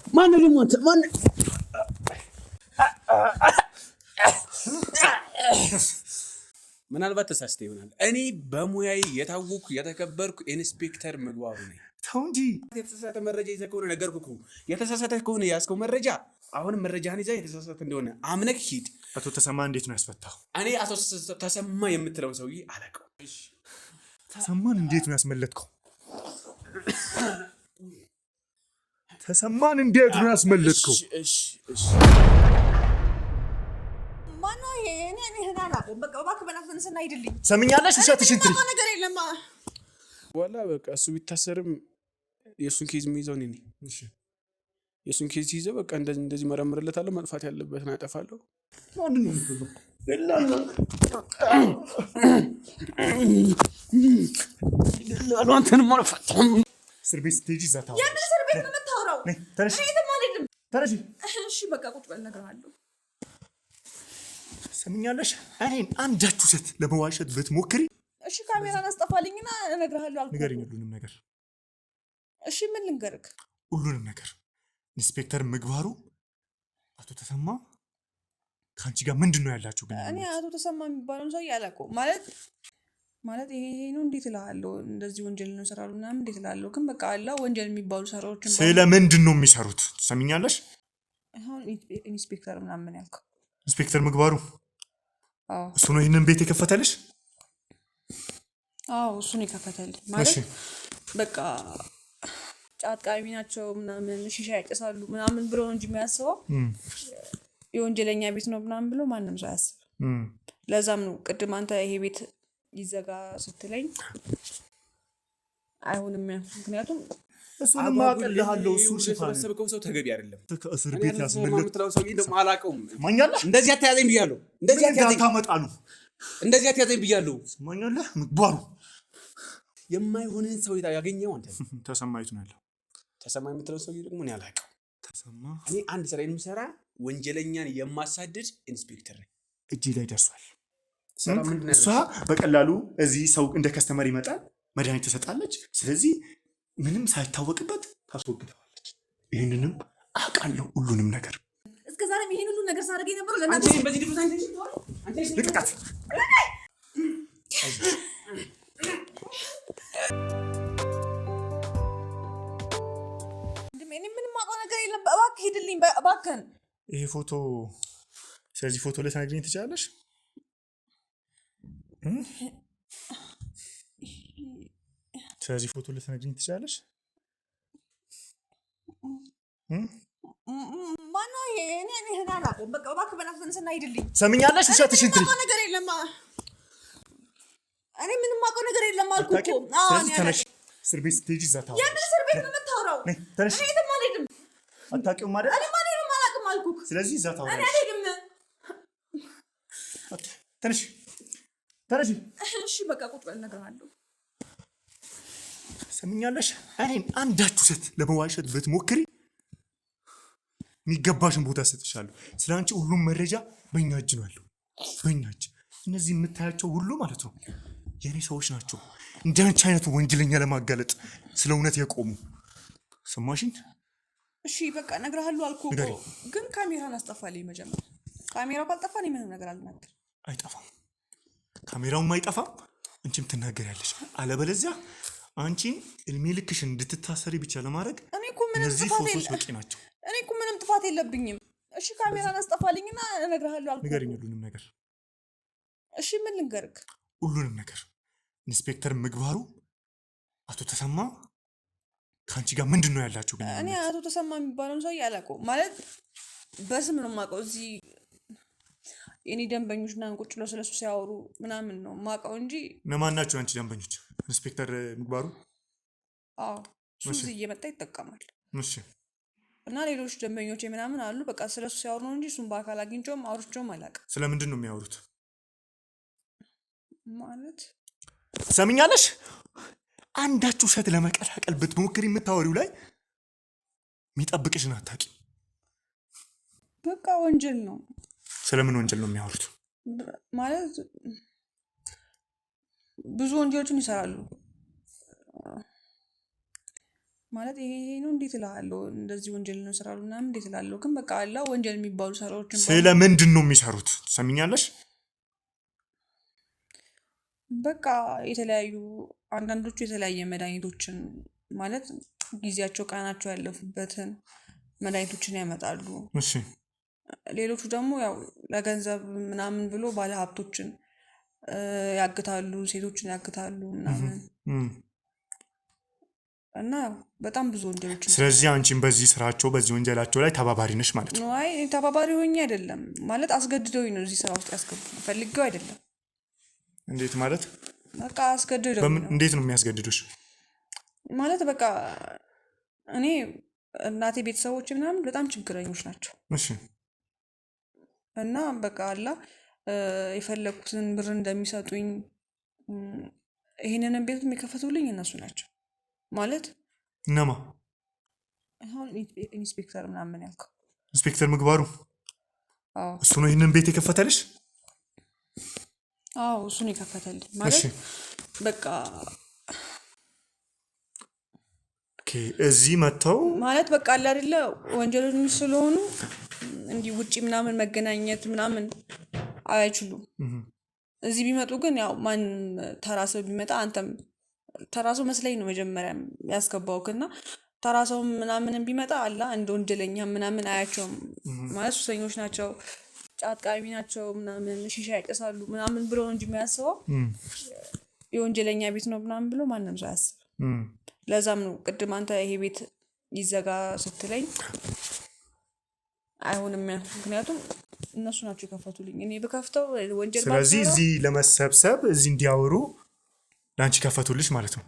ማን ደግሞ አንተ ማን ምናልባት ተሳስተ ይሆናል። እኔ በሙያዬ የታወኩ የተከበርኩ ኢንስፔክተር ምግባሩ ነኝ። ተው እንጂ የተሳሳተ መረጃ ይዘህ ከሆነ ነገርኩህ እኮ። የተሳሳተ ከሆነ ያዝከው መረጃ አሁንም መረጃህን ይዘህ የተሳሳተ እንደሆነ አምነህ ሂድ። አቶ ተሰማ እንዴት ነው ያስፈታው? እኔ አቶ ተሰማ የምትለውን ሰውዬ አላውቀውም። ተሰማን እንዴት ነው ያስመለጥከው? ተሰማን እንዴት ነው ያስመለጥከው? እሺ ማነው ይሄ? እኔ አላውቀውም። በቃ እባክህ በእናትህ አይደልኝ። ሰምኛለሽ? ውሸትሽን ትሪ ነገር የለም። ዋላ በቃ እሱ ቢታሰርም የእሱን ኬዝ የሚይዘው እኔ ነኝ። እሺ የእሱን ኬዝ ይዘው በቃ እንደዚህ መረምርለታለሁ። መጥፋት ያለበትን አጠፋለሁ። ማንን ነው የምትለው? አንተን ማለፈታም እስር ቤት ስትሄጂ እዛ ታወራለሽ። የምን እስር ቤት ነው የምታወራው? ተነሽ ተነሽ። እሺ በቃ ቁጭ በል እነግርሃለሁ። ሰምኛለሽ? እኔን አንዳች ውሸት ለመዋሸት ብትሞክሪ እሺ ካሜራን አስጠፋልኝና እነግርሃለሁ አልኩህ። ንገሪኝ ሁሉንም ነገር። እሺ ምን ልንገርህ? ሁሉንም ነገር። ኢንስፔክተር ምግባሩ አቶ ተሰማ ከአንቺ ጋር ምንድን ነው ያላችሁ ግን? እኔ አቶ ተሰማ የሚባለውን ሰውዬ አላውቀውም። ማለት ይሄ ነው እንዴት እልሃለሁ? እንደዚህ ወንጀል ነው ይሰራሉ ምናምን እንዴት እልሃለሁ? ግን በቃ አላ ወንጀል የሚባሉ ሰራዎችን ስለ ምንድን ነው የሚሰሩት? ሰምኛለሽ? አሁን ኢንስፔክተር ምናምን ያልከው ኢንስፔክተር ምግባሩ? አዎ እሱ ነው ይሄንን ቤት የከፈተልሽ? አዎ እሱ ነው የከፈተልኝ። ማለት በቃ ጫት ቃሚ ናቸው ምናምን ሺሻ ያጨሳሉ ምናምን ብሎ ነው እንጂ የሚያስበው የወንጀለኛ ቤት ነው ምናምን ብሎ ማንም ሰው አያስብም። ለዛም ነው ቅድም አንተ ይሄ ቤት ይዘጋ ስትለኝ አይሆንም። ምክንያቱም እሱንም አቀልሃለሁ። እሱ የተሰበሰበው ሰው ተገቢ አይደለም። ከእስር ቤት ያስመለጥከው ሰው ደግሞ አላውቀውም። ማኛለህ? እንደዚህ አትያዘኝ ብያለሁ። እንደዚህ አትያዘኝ ብያለሁ። ማኛለህ? ምግባሩ የማይሆንን ሰው ያገኘው አንተ። ተሰማ የት ነው ያለው? ተሰማ የምትለው ሰው ደግሞ እኔ አላውቀውም። ተሰማ እኔ አንድ ስራ የምሰራ ወንጀለኛን የማሳድድ ኢንስፔክተር ነኝ። እጅ ላይ ደርሷል። እሷ በቀላሉ እዚህ ሰው እንደ ከስተመር ይመጣል፣ መድኃኒት ትሰጣለች። ስለዚህ ምንም ሳይታወቅበት ታስወግደዋለች። ይህንንም አውቃለሁ ሁሉንም ነገር። እስከ ዛሬም ይሄን ሁሉ ነገር ሳደርግ የነበረው ለእናንተ በዚህ ድፍት ልቅጣት። ምንም አውቀው ነገር የለም። እባክህ ሂድልኝ እባክህን። ይሄ ፎቶ ስለዚህ ፎቶ ላይ ተናግረኝ ትችላለሽ? ስለዚህ ፎቶ ላይ ተናግረኝ ትችላለሽ? ማነው ይሄ? እኔ አላውቀውም። በቃ እባክህ በእናትህ ሂድልኝ። ሰምኛለሽ? ውሸትሽን ትሪ ነገር የለም። እኔ ምንም አውቀው ነገር የለም አልኩህ እኮ። ስለዚህ ተነሽ። እስር ቤት ስትሄጂ እዛ ታወራለሽ። የምን እስር ቤት ነው የምታወራው? ተነሽ። እኔ የትም አልሄድም። አታውቂውም አይደል? እኔ ማንንም አላውቅም አልኩህ። ስለዚህ እዛ ታወራለሽ። እኔ አልሄድም። ተነሽ ተነሽ። እሺ በቃ ቁጭ በል እነግርሃለሁ። ሰምኛለሽ? እኔን አንዳች ውሸት ለመዋሸት ብትሞክሪ የሚገባሽን ቦታ ሰጥሻለሁ። ስለ አንቺ ሁሉም መረጃ በእኛ እጅ ነው ያለው፣ በእኛ እጅ። እነዚህ የምታያቸው ሁሉ ማለት ነው የእኔ ሰዎች ናቸው፣ እንደ አንቺ አይነቱ ወንጀለኛ ለማጋለጥ ስለ እውነት የቆሙ። ሰማሽኝ? እሺ በቃ እነግርሃለሁ አልኩህ እኮ። ግን ካሜራን አስጠፋልኝ መጀመሪያ። ካሜራው ካልጠፋ እኔ ምንም ነገር አልናገርም። አይጠፋም፣ ካሜራውም አይጠፋም፣ አንቺም ትናገሪያለሽ። አለበለዚያ አንቺን እድሜ ልክሽን እንድትታሰሪ ብቻ ለማድረግ እነዚህ ፎቶዎች በቂ ናቸው። እኔ እኮ ምንም ጥፋት የለብኝም። እሺ ካሜራን አስጠፋልኝና እነግርሃለሁ አልኩህ። ንገሪኝ ሁሉንም ነገር። እሺ ምን ልንገርህ? ሁሉንም ነገር። ኢንስፔክተር ምግባሩ አቶ ተሰማ ከአንቺ ጋር ምንድን ነው ያላችሁ ግን? እኔ አቶ ተሰማ የሚባለውን ሰውዬ አላውቀውም። ማለት በስም ነው የማውቀው። እዚህ የኔ ደንበኞች ምናምን ቁጭ ብለው ስለሱ ሲያወሩ ምናምን ነው የማውቀው እንጂ። እነማን ናቸው አንቺ ደንበኞች? ኢንስፔክተር ምግባሩ? አዎ እሱ እዚህ እየመጣ ይጠቀማል። እሺ። እና ሌሎች ደንበኞች ምናምን አሉ። በቃ ስለሱ ሲያወሩ ነው እንጂ እሱን በአካል አግኝቼውም አውርቼውም አላውቅም። ስለምንድን ነው የሚያወሩት? ማለት ሰምኛለሽ? አንዳችሁ ውሸት ለመቀላቀል ብትሞክሪ የምታወሪው ላይ የሚጠብቅሽን አታውቂም። በቃ ወንጀል ነው። ስለምን ወንጀል ነው የሚያወሩት? ማለት ብዙ ወንጀሎችን ይሰራሉ። ማለት ይሄ ነው እንዴት እላለሁ። እንደዚህ ወንጀል ነው ስራሉ ምናምን እንዴት እላለሁ። ግን በቃ አላ ወንጀል የሚባሉ ስራዎችን ስለምንድን ነው የሚሰሩት ትሰሚኛለሽ? በቃ የተለያዩ አንዳንዶቹ የተለያየ መድኃኒቶችን ማለት ጊዜያቸው ቀናቸው ያለፉበትን መድኃኒቶችን ያመጣሉ። እሺ ሌሎቹ ደግሞ ያው ለገንዘብ ምናምን ብሎ ባለሀብቶችን ያግታሉ፣ ሴቶችን ያግታሉ ምናምን እና ያው በጣም ብዙ ወንጀሎች። ስለዚህ አንቺም በዚህ ስራቸው በዚህ ወንጀላቸው ላይ ተባባሪ ነሽ ማለት ነው? አይ ተባባሪ ሆኜ አይደለም ማለት አስገድደውኝ ነው እዚህ ስራ ውስጥ ያስገቡኝ፣ ፈልጌው አይደለም። እንዴት ማለት? በቃ አስገድደው ነው። እንዴት ነው የሚያስገድዱሽ? ማለት በቃ እኔ እናቴ ቤተሰቦች ምናምን በጣም ችግረኞች ናቸው። እሺ እና በቃ አላ የፈለኩትን ብር እንደሚሰጡኝ ይሄንን ቤት የሚከፈቱልኝ እነሱ ናቸው ማለት እነማ? አሁን ኢንስፔክተር ምናምን ያልከው ኢንስፔክተር ምግባሩ? አዎ እሱ ነው ይሄንን ቤት የከፈተልሽ? አዎ እሱ ነው የከፈተልኝ። ማለት በቃ እዚህ መጥተው ማለት በቃ አለ አይደለ ወንጀለኞች ስለሆኑ እንዲህ ውጪ ምናምን መገናኘት ምናምን አይችሉም። እዚህ ቢመጡ ግን ያው ማን ተራሰው ቢመጣ አንተም ተራሰው መስለኝ ነው መጀመሪያ ያስገባውክና ተራሰው ምናምን ቢመጣ አላ እንደ ወንጀለኛ ምናምን አያቸውም። ማለት ሱሰኞች ናቸው፣ ጫት ቃሚ ናቸው ምናምን ሺሻ ያጨሳሉ ምናምን ብሎ እንጂ የሚያስበው የወንጀለኛ ቤት ነው ምናምን ብሎ ማንም ሰው አያስብ። ለዛም ነው ቅድም አንተ ይሄ ቤት ይዘጋ ስትለኝ አይሆንም ያልኩት። ምክንያቱም እነሱ ናቸው የከፈቱልኝ። እኔ በከፍተው ወንጀል ባልሰራ ስለዚህ እዚህ ለመሰብሰብ እዚህ እንዲያወሩ ላንቺ ከፈቱልሽ ማለት ነው?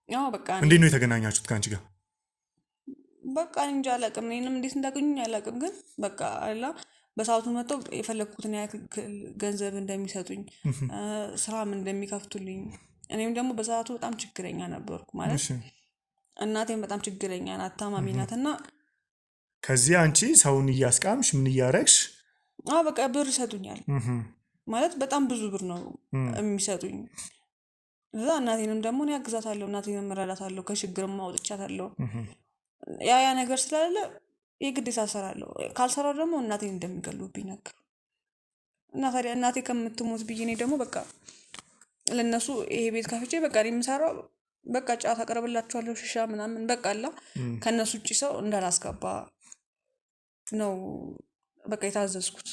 አዎ በቃ እንዴት ነው የተገናኛችሁት ካንቺ ጋር? በቃ እንጃ አላውቅም። እኔንም እንዴት እንዳገኙኝ አላውቅም። ግን በቃ አላ በሰዓቱ መጥተው የፈለኩትን ያክል ገንዘብ እንደሚሰጡኝ ስራም እንደሚከፍቱልኝ። እኔም ደግሞ በሰዓቱ በጣም ችግረኛ ነበርኩ። ማለት እናቴም በጣም ችግረኛ ናት፣ ታማሚ ናት። እና ከዚህ አንቺ ሰውን እያስቃምሽ ምን እያረግሽ በቃ ብር ይሰጡኛል። ማለት በጣም ብዙ ብር ነው የሚሰጡኝ። እዛ እናቴንም ደግሞ እኔ አግዛታለሁ፣ እናቴንም እረዳታለሁ፣ ከችግርም አውጥቻታለሁ። ያ ነገር ስላለ የግዴታ እሰራለሁ። ካልሰራው ደግሞ እናቴን እንደሚገሉብኝ ነገር እና ታዲያ እናቴ ከምትሞት ብዬ እኔ ደግሞ በቃ ለነሱ ይሄ ቤት ከፍቼ በቃ የምሰራው በቃ ጫት አቀርብላችኋለሁ፣ ሽሻ ምናምን በቃ አላ ከነሱ ውጪ ሰው እንዳላስገባ ነው በቃ የታዘዝኩት።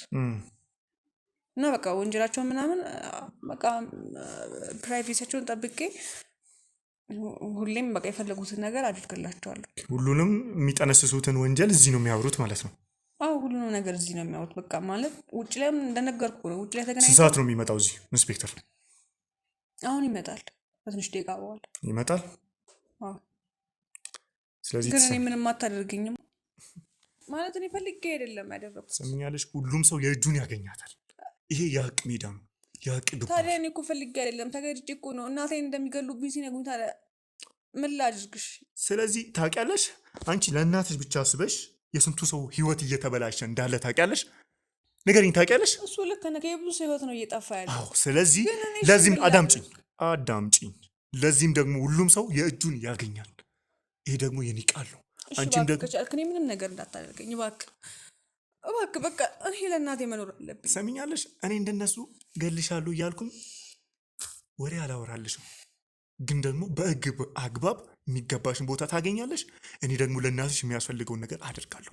እና በቃ ወንጀላቸውን ምናምን በቃ ፕራይቬሲያቸውን ጠብቄ ሁሌም በቃ የፈለጉትን ነገር አድርግላቸዋለሁ። ሁሉንም የሚጠነስሱትን ወንጀል እዚህ ነው የሚያወሩት ማለት ነው? አዎ ሁሉንም ነገር እዚህ ነው የሚያወሩት። በቃ ማለት ውጭ ላይ እንደነገርኩ ነው። ውጭ ላይ ተገናኝተን ስንት ሰዓት ነው የሚመጣው እዚህ ኢንስፔክተር? አሁን ይመጣል፣ በትንሽ ደቂቃ በኋላ ይመጣል። አዎ ስለዚህ ግን እኔ ምንም አታደርገኝም ማለት እኔ ፈልጌ አይደለም ያደረኩት። ሰምኛለሽ? ሁሉም ሰው የእጁን ያገኛታል። ይሄ የሀቅ ሜዳ ነው፣ የሀቅ ዱብ። ታዲያ እኔ እኮ ፈልጌ አይደለም ተገድጄ እኮ ነው። እናቴን እንደሚገሉብኝ ሲነግሩኝ ታዲያ ምን ላድርግሽ? ስለዚህ ታውቂያለሽ፣ አንቺ ለእናትሽ ብቻ አስበሽ የስንቱ ሰው ህይወት እየተበላሸ እንዳለ ታውቂያለሽ? ንገሪኝ፣ ታውቂያለሽ? እሱ ልክ ነህ። የብዙ ሰው ህይወት ነው እየጠፋ ያለው። አዎ። ስለዚህ ለዚህም አዳምጪኝ። ለዚህም ደግሞ ሁሉም ሰው የእጁን ያገኛል። ይሄ ደግሞ የኔ ቃል ነው። አንቺም ደግሞ እኔ ምንም ነገር እንዳታደርገኝ እባክህ። በቃ እኔ ለእናቴ መኖር አለብኝ። ሰሚኛለሽ? እኔ እንደነሱ ገልሻለሁ እያልኩኝ ወሬ አላወራልሽም፣ ግን ደግሞ በህግ አግባብ የሚገባሽን ቦታ ታገኛለሽ። እኔ ደግሞ ለእናትሽ የሚያስፈልገውን ነገር አደርጋለሁ።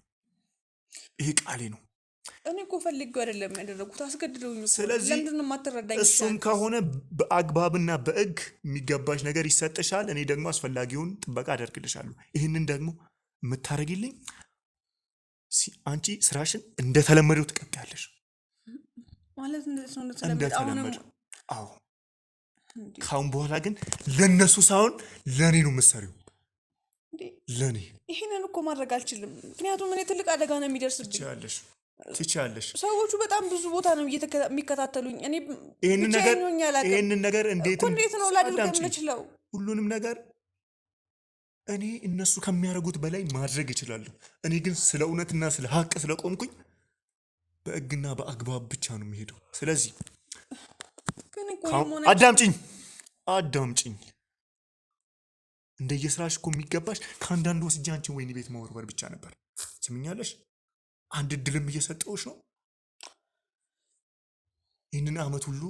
ይሄ ቃሌ ነው። እኔ እኮ ፈልጌው አይደለም ያደረጉት፣ አስገድደውኝ። ስለዚህ ለምንድን ነው የማትረዳኝ? እሱም ከሆነ በአግባብና በህግ የሚገባሽ ነገር ይሰጥሻል። እኔ ደግሞ አስፈላጊውን ጥበቃ አደርግልሻለሁ። ይህንን ደግሞ የምታደርጊልኝ አንቺ ስራሽን እንደተለመደው ትቀጥያለሽ ማለት እንደተለመደው። አዎ። ካሁን በኋላ ግን ለነሱ ሳይሆን ለኔ ነው የምትሰሪው። ለኔ ይሄንን እኮ ማድረግ አልችልም፣ ምክንያቱም እኔ ትልቅ አደጋ ነው የሚደርስብኝ። ትችያለሽ። ሰዎቹ በጣም ብዙ ቦታ ነው የሚከታተሉኝ። እኔ ይሄንን ነገር እንዴት ነው ላደርግ የምችለው? ሁሉንም ነገር እኔ እነሱ ከሚያደርጉት በላይ ማድረግ እችላለሁ። እኔ ግን ስለ እውነትና ስለ ሀቅ ስለቆምኩኝ በህግና በአግባብ ብቻ ነው የሚሄደው። ስለዚህ አዳምጪኝ። እንደየስራሽ እኮ የሚገባሽ ከአንዳንድ ወስጄ አንቺን ወይን ቤት መወርወር ብቻ ነበር። ስምኛለሽ? አንድ እድልም እየሰጠሁሽ ነው። ይህንን አመት ሁሉ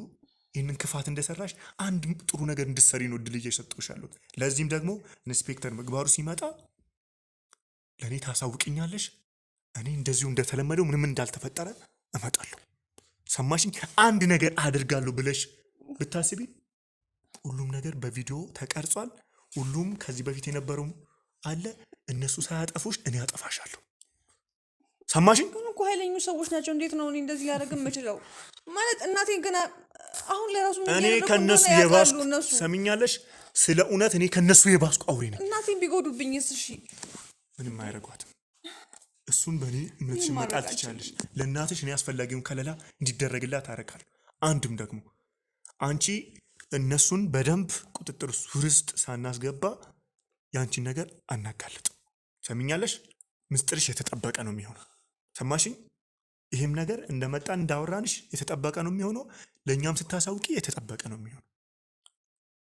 ይህንን ክፋት እንደሰራሽ አንድ ጥሩ ነገር እንድትሰሪ ነው እድል እየሰጠሁሽ ያለሁት። ለዚህም ደግሞ ኢንስፔክተር ምግባሩ ሲመጣ ለእኔ ታሳውቅኛለሽ። እኔ እንደዚሁ እንደተለመደው ምንም እንዳልተፈጠረ እመጣለሁ። ሰማሽኝ? አንድ ነገር አድርጋለሁ ብለሽ ብታስቢ ሁሉም ነገር በቪዲዮ ተቀርጿል። ሁሉም ከዚህ በፊት የነበረው አለ። እነሱ ሳያጠፉሽ እኔ አጠፋሻለሁ። ሰማሽኝ? ግን እኮ ኃይለኞች ሰዎች ናቸው። እንዴት ነው እኔ እንደዚህ ሊያደርግ የምችለው? ማለት እናቴን ገና አሁን ለራሱ እኔ ከነሱ የባስኩ ሰምኛለሽ? ስለ እውነት እኔ ከነሱ የባስኩ አውሬ ነኝ። እናቴን ቢጎዱብኝስ? እሺ ምንም አያደርጓትም። እሱን በእኔ እምነትሽን መጣል ትችላለሽ። ለእናትሽ እኔ አስፈላጊውን ከለላ እንዲደረግላት አደርጋለሁ። አንድም ደግሞ አንቺ እነሱን በደንብ ቁጥጥር ውስጥ ሳናስገባ የአንቺን ነገር አናጋልጥም። ሰምኛለሽ? ምስጢርሽ የተጠበቀ ነው የሚሆነው። ሰማሽኝ? ይህም ነገር እንደመጣ እንዳወራንሽ የተጠበቀ ነው የሚሆነው። ለእኛም ስታሳውቂ የተጠበቀ ነው የሚሆነው።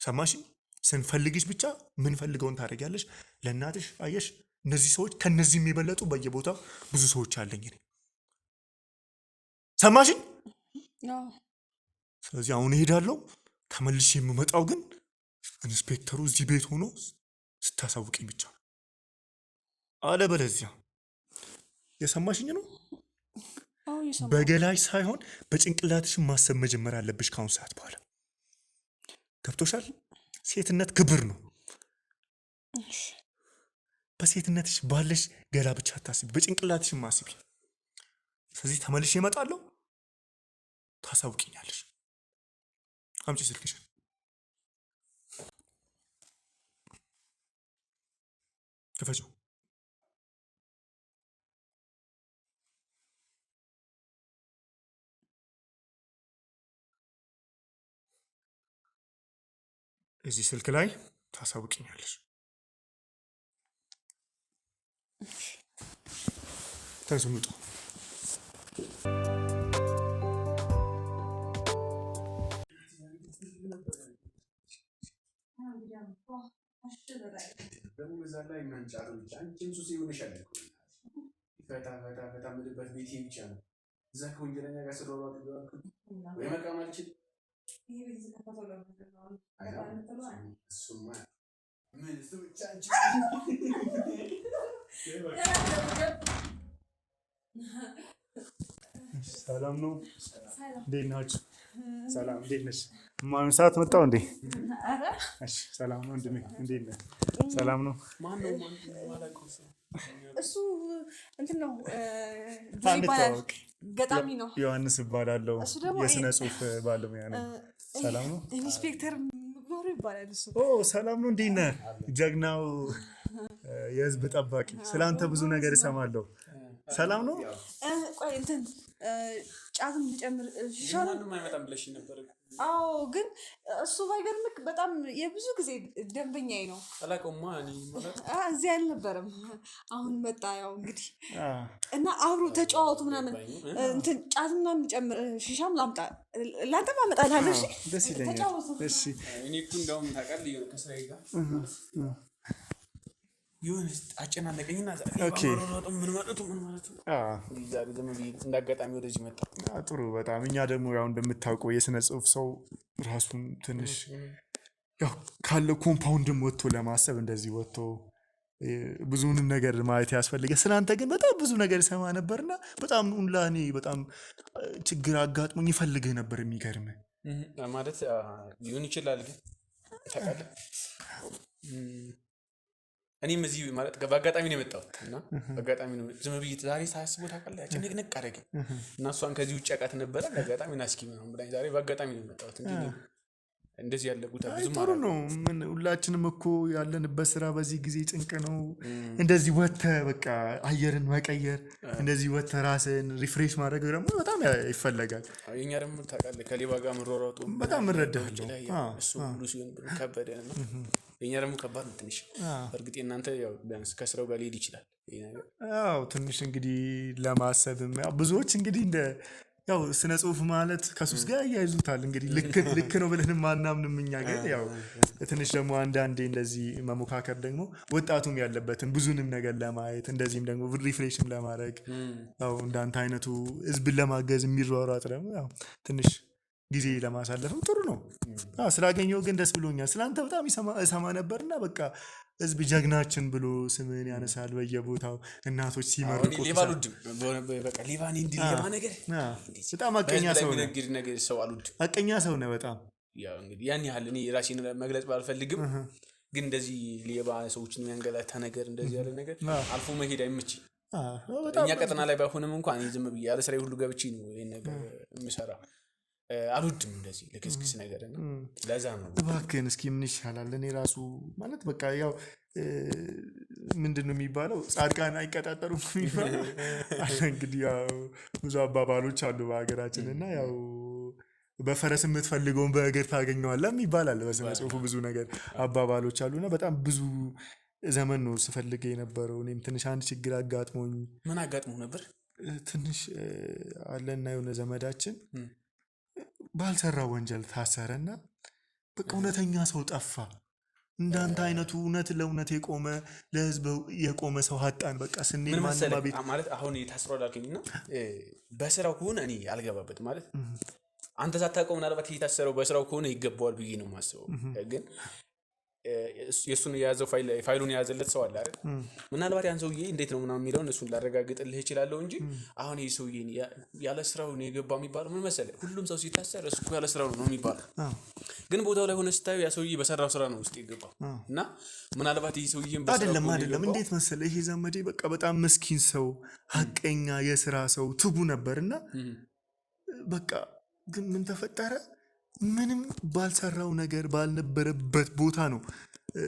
ሰማሽኝ? ስንፈልግሽ ብቻ ምንፈልገውን ታደርጊያለሽ። ለእናትሽ አየሽ፣ እነዚህ ሰዎች ከነዚህ የሚበለጡ በየቦታው ብዙ ሰዎች አለኝ እኔ። ሰማሽኝ? ስለዚህ አሁን እሄዳለሁ። ተመልሼ የምመጣው ግን ኢንስፔክተሩ እዚህ ቤት ሆኖ ስታሳውቂኝ ብቻ ነው። አለበለዚያ የሰማሽኝ ነው። በገላሽ ሳይሆን በጭንቅላትሽ ማሰብ መጀመር አለብሽ ከአሁን ሰዓት በኋላ። ገብቶሻል? ሴትነት ክብር ነው። በሴትነትሽ ባለሽ ገላ ብቻ አታስቢ፣ በጭንቅላትሽ ማስቢ። ስለዚህ ተመልሼ እመጣለሁ፣ ታሳውቂኛለሽ። አምጪ ስልክሽን። ክፈችው። እዚህ ስልክ ላይ ታሳውቂኛለሽ። ተነሱ። ደግሞ በዛ ላይ መንጫሩ ብቻ አንቺም ሱስ ይሆንሻል እኮ። ፈታ ፈታ ፈታ የምልበት ቤቴ ብቻ ነው። እዛ ከወንጀለኛ ጋር ስለወራሁ ወይ መቃም አልችልም። እሱማ ምን እሱ ብቻ አንቺ ሰላም ነው? እንዴት ናችሁ? ሰላም እንዴት ነሽ? ማን ሰዓት መጣው እንዴ? እሺ ሰላም ነው። እንዴት ነህ? ሰላም ነው። ማን ነው እሱ? እንትን ነው ገጣሚ ነው። ዮሐንስ እባላለሁ። የስነ ጽሁፍ ባለሙያ ነኝ። ሰላም ነው። ኢንስፔክተር ምግባሩ ይባላል እሱ። ሰላም ነው። እንዴት ነህ? ጀግናው የህዝብ ጠባቂ። ስለአንተ ብዙ ነገር እሰማለሁ። ሰላም ነው። ቆይ እንትን ጫትም ልጨምር ሻል ማንም አይመጣም ብለሽ ነበር። አዎ ግን እሱ ባይገርምክ በጣም የብዙ ጊዜ ደንበኛዬ ነው። አላውቀውማ እኔ ማለት እዚህ አልነበረም። አሁን መጣ። ያው እንግዲህ እና አብሮ ተጫዋቱ ምናምን እንትን ጫት ምናምን ጨምር ሺሻም ላምጣ ላንተም አመጣልሃለሁ። እሺ ደስ ይለኛል። እሺ እኔ እኮ እንደውም ታውቃለህ ከስራዬ ጋር የሆነ አጨናነቀኝና ምን ማለት ነው ዛሬ ደግሞ እንዳጋጣሚ ወደዚህ መጣ። ጥሩ በጣም እኛ ደግሞ ያው እንደምታውቀው የስነ ጽሁፍ ሰው ራሱን ትንሽ ያው ካለ ኮምፓውንድም ወጥቶ ለማሰብ እንደዚህ ወጥቶ ብዙውን ነገር ማየት ያስፈልጋል። ስለአንተ ግን በጣም ብዙ ነገር ሰማ ነበርና በጣም ኡንላኔ በጣም ችግር አጋጥሞኝ ይፈልግህ ነበር። የሚገርም ማለት ሊሆን ይችላል ግን ታውቃለህ እኔም እዚህ ማለት በአጋጣሚ ነው የመጣሁት እና በአጋጣሚ ነው ዝም ብዬ ዛሬ ሳያስበው ታውቃለህ ጭንቅንቅ አደረገኝ እና እሷን ከዚህ ውጭ አውቃት ነበረ። በአጋጣሚ ናስኪ ምናምን ብላኝ ዛሬ በአጋጣሚ ነው የመጣሁት እንጂ እንደዚህ ያለ ቦታ ብዙም ጥሩ ነው። ምን ሁላችንም እኮ ያለንበት ስራ በዚህ ጊዜ ጭንቅ ነው። እንደዚህ ወጥተህ በቃ አየርን መቀየር እንደዚህ ወጥተህ ራስን ሪፍሬሽ ማድረግ ደግሞ በጣም ይፈለጋል። የኛ ደግሞ ታውቃለህ ከሌባ ጋር መሯሯጡ በጣም እረዳለሁ። እሱ ሁሉ ሲሆን ከበደ እና የኛ ደግሞ ከባድ ነው ትንሽ። እርግጥ እናንተ ያው ቢያንስ ከስራው ጋር ሊሄድ ይችላል ይሄ ነገር። አዎ ትንሽ እንግዲህ ለማሰብም ያው ብዙዎች እንግዲህ እንደ ያው ስነ ጽሁፍ ማለት ከሱስ ጋር ያያይዙታል እንግዲህ ልክ ነው ብለንም አናምንም እኛ ግን ያው ትንሽ ደግሞ አንዳንዴ እንደዚህ መሞካከር ደግሞ ወጣቱም ያለበትን ብዙንም ነገር ለማየት እንደዚህም ደግሞ ሪፍሬሽን ለማድረግ ያው እንዳንተ አይነቱ ህዝብን ለማገዝ የሚሯሯጥ ደግሞ ያው ትንሽ ጊዜ ለማሳለፍም ጥሩ ነው። ስላገኘው ግን ደስ ብሎኛል። ስላንተ በጣም እሰማ ነበርና በቃ ህዝብ ጀግናችን ብሎ ስምን ያነሳል በየቦታው እናቶች ሲመርቁ በጣም አቀኛ ሰው ነው በጣም ያን ያህል እኔ ራሴን መግለጽ ባልፈልግም ግን እንደዚህ ሌባ ሰዎችን የሚያንገላታ ነገር እንደዚህ ያለ ነገር አልፎ መሄድ አይመችም። እኛ ቀጠና ላይ ባይሆንም እንኳን ዝም ብዬ ያለ ስራዬ ሁሉ ገብቼ ነው ይሄን ነገር የምሰራው። አልወድም እንደዚህ ለክስክስ ነገር እና ለዛ ነው እባክህን እስኪ ምን ይሻላል እኔ ራሱ ማለት በቃ ያው ምንድነው የሚባለው ጻድቃን አይቀጣጠሩም የሚባለው አለ እንግዲህ ያው ብዙ አባባሎች አሉ በሀገራችን እና ያው በፈረስ የምትፈልገውን በእግር ታገኘዋለህ ይባላል በስነ ጽሁፉ ብዙ ነገር አባባሎች አሉና በጣም ብዙ ዘመን ነው ስፈልግ የነበረው። እኔም ትንሽ አንድ ችግር አጋጥሞኝ ምን አጋጥሞ ነበር ትንሽ አለና የሆነ ዘመዳችን ባልሰራው ወንጀል ታሰረና በቃ እውነተኛ ሰው ጠፋ። እንዳንተ አይነቱ እውነት ለእውነት የቆመ ለህዝብ የቆመ ሰው አጣን። በቃ ስንል ማንማ ቤት ማለት አሁን የታስሯል አልከኝና በስራው ከሆነ እኔ አልገባበት ማለት አንተ ሳታውቀው ምናልባት የታሰረው በስራው ከሆነ ይገባዋል ብዬ ነው የማስበው። ግን የሱን የያዘው ፋይሉን የያዘለት ሰው አለ አይደል? ምናልባት ያን ሰውዬ እንዴት ነው ምናምን የሚለውን እሱን ላረጋግጥልህ እችላለሁ እንጂ አሁን ይሄ ሰውዬ ያለ ስራው ነው የገባው የሚባለው ምን መሰለህ? ሁሉም ሰው ሲታሰር እሱ እኮ ያለ ስራው ነው የሚባለው። ግን ቦታው ላይ ሆነ ስታዩ ያ ሰውዬ በሰራው ስራ ነው ውስጥ የገባው እና ምናልባት ይሄ ሰውዬም በስራው አይደለም እንዴት መሰለህ? ይሄ ዘመዴ በቃ በጣም ምስኪን ሰው ሀቀኛ የስራ ሰው ትቡ ነበርና በቃ ግን ምን ተፈጠረ? ምንም ባልሰራው ነገር ባልነበረበት ቦታ ነው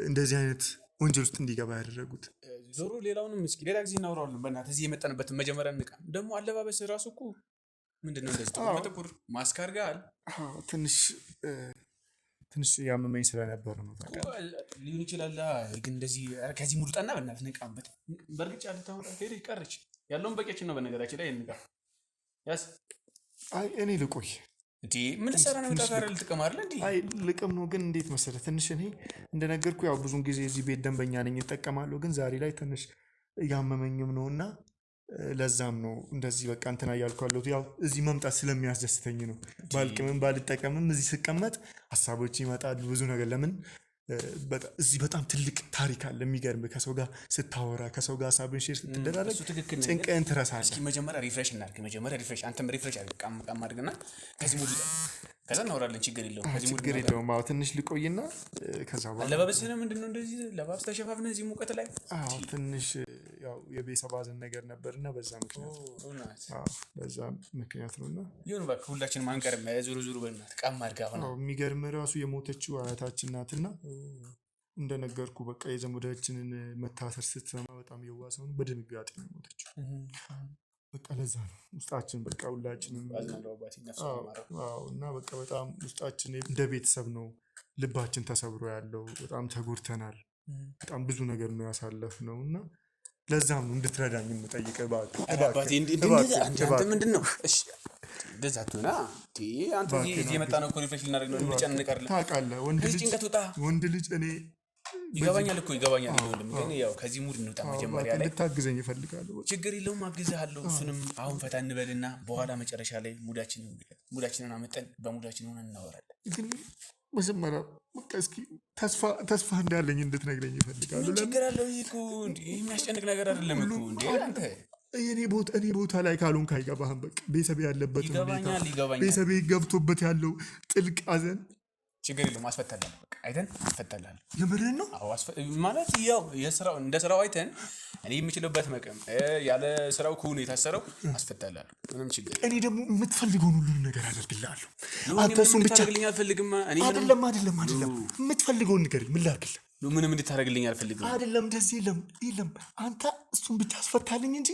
እንደዚህ አይነት ወንጀል ውስጥ እንዲገባ ያደረጉት። ዞሮ ሌላውንም እስኪ ሌላ ጊዜ እናወራለን። በእናትህ እዚህ የመጣንበትን መጀመሪያ እንቃ። ደግሞ አለባበስ ራሱ እኮ ምንድነው እንደዚህ ጥቁር ማስክ አድርገሃል። ትንሽ ያመመኝ ስለነበር ነው ሊሆን ይችላል። ግን እንደዚህ ከዚህ ሙሉ ጠና በእናትህ ንቃበት። በእርግጥ ያለ ታውጣ ሄደ ይቀርች ያለውን በቂያችን ነው። በነገራችን ላይ እንቃ ያስ እኔ ልቆይ እንዴ ምን ሰራ ነው ተጣጣረ ልጥቀም አይደል እንዴ? ልቅም ነው ግን እንዴት መሰለህ ትንሽ እኔ እንደነገርኩ ያው ብዙን ጊዜ እዚህ ቤት ደንበኛ ነኝ እጠቀማለሁ። ግን ዛሬ ላይ ትንሽ ያመመኝም ነውና ለዛም ነው እንደዚህ በቃ እንትና እያልኩ ያው እዚህ መምጣት ስለሚያስደስተኝ ነው። ባልቅምም ባልጠቀምም እዚህ ስቀመጥ ሀሳቦች ይመጣሉ ብዙ ነገር። ለምን እዚህ በጣም ትልቅ ታሪክ አለ የሚገርም። ከሰው ጋር ስታወራ ከሰው ጋር ሀሳብን ሼር ስትደራረግ ጭንቅህን ትረሳለህ። እስኪ መጀመሪያ ሪፍሬሽ እናድርግ። አንተም ሪፍሬሽ አድርግ ቃም አድርግና ከዚህ ሙሉ ከዛ እናወራለን። ችግር የለውም አዎ ትንሽ ልቆይና ከዛ በኋላ አለባበስህ ምንድነው እንደዚህ ለባብስ ተሸፋፍነህ እዚህ ሙቀት ላይ? አዎ ትንሽ ያው የቤተሰብ ሐዘን ነገር ነበርና በዛ ምክንያት ነውና ይሁን በቃ ሁላችንም አንቀርም። ዙሩ በእናትህ ቃም አድርግ። አሁን የሚገርም ራሱ የሞተችው አያታችን ናትና እንደነገርኩ በቃ የዘመዳችንን መታሰር ስትሰማ በጣም የዋሰው በድንጋጤ ነው የሞተችው። በቃ ለዛ ነው ውስጣችን በቃ ሁላችንም እና በቃ በጣም ውስጣችን እንደ ቤተሰብ ነው ልባችን ተሰብሮ ያለው። በጣም ተጎድተናል። በጣም ብዙ ነገር ነው ያሳለፍነው እና ለዛም ነው እንድትረዳኝ የምጠይቅህ። አንተ ምንድነው እሺ እንደዛ አትሆና አንተ እዚህ የመጣ ነው ሪፍሬሽ ልናደርግ ነው እንጨነቃለን። ታውቃለህ ወንድ ልጅ እኔ ይገባኛል ግን ያው ከዚህ ሙድ እንውጣ። መጀመሪያ ላይ ልታግዘኝ እፈልጋለሁ። ችግር የለውም አግዝሃለሁ። እሱንም አሁን ፈታ እንበልና በኋላ መጨረሻ ላይ ሙዳችንን አመጣን በሙዳችን ሆነን እናወራለን። ግን መጀመሪያ በቃ እስኪ ተስፋ እንዳለኝ እንድትነግረኝ እፈልጋለሁ። ችግር አለው እኮ እንዴ የሚያስጨንቅ ነገር አይደለም እኮ እንዴ አንተ እኔ ቦታ ላይ ካልሆንክ አይገባህም። በቃ ቤተሰቤ ያለበት ሁኔታ ቤተሰቤ ገብቶበት ያለው ጥልቅ ሐዘን ችግር የለውም አስፈታለሁ። በቃ አይተን አስፈታለሁ። የምርህን ነው? አዎ ማለት ያው የሥራው እንደ ስራው አይተን እኔ የምችልበት መቀም ያለ ስራው ከሆነ የታሰረው አስፈታለሁ። ምንም ችግር እኔ ደግሞ የምትፈልገውን ሁሉ ነገር አደርግልሃለሁ። አንተ እሱን ብቻ አድርግልኝ አልፈልግም። እኔ አይደለም የምትፈልገውን ንገረኝ። ምን ላድርግልህ? ምንም እንድታደርግልኝ አልፈልግም። አይደለም እንደዚህ የለም አንተ እሱን ብቻ አስፈታልኝ እንጂ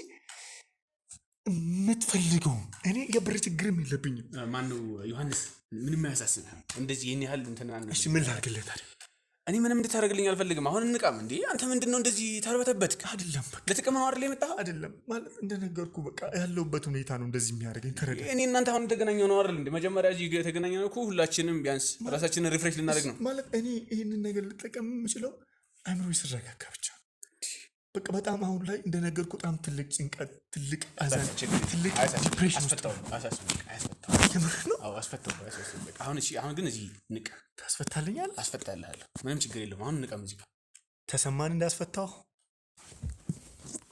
የምትፈልገው እኔ የብር ችግርም የለብኝም። ማነው ዮሐንስ ምንም አያሳስብህ። እንደዚህ ይሄን ያህል እንትና እሺ ምን ላድርግልህ ታዲያ? እኔ ምንም እንድታደርግልኝ አልፈልግም። አሁን እንቃም እንዴ አንተ ምንድነው እንደዚህ ተርበተበትክ? አይደለም በቃ ለጥቅም ነው አይደል የመጣኸው? አይደለም ማለት እንደነገርኩ በቃ ያለውበት ሁኔታ ነው እንደዚህ የሚያደርገኝ ተረዳ። እኔ እናንተ አሁን ተገናኘው ነው አይደል እንዴ? መጀመሪያ እዚህ የተገናኘነው እኮ ሁላችንም ቢያንስ ራሳችንን ሪፍሬሽ ልናደርግ ነው ማለት እኔ ይሄንን ነገር ልጠቀም የምችለው አይምሮ ይስረጋጋ ብቻ በቃ በጣም አሁን ላይ እንደነገርኩ በጣም ትልቅ ጭንቀት ትልቅ አዛን ትልቅ ዲፕሬሽን አስፈታው አሁን እሺ አሁን ግን እዚህ ንቅ ታስፈታልኛለህ አስፈታልሃለሁ ምንም ችግር የለውም አሁን ንቀም እዚህ ጋር ተሰማን እንዳስፈታው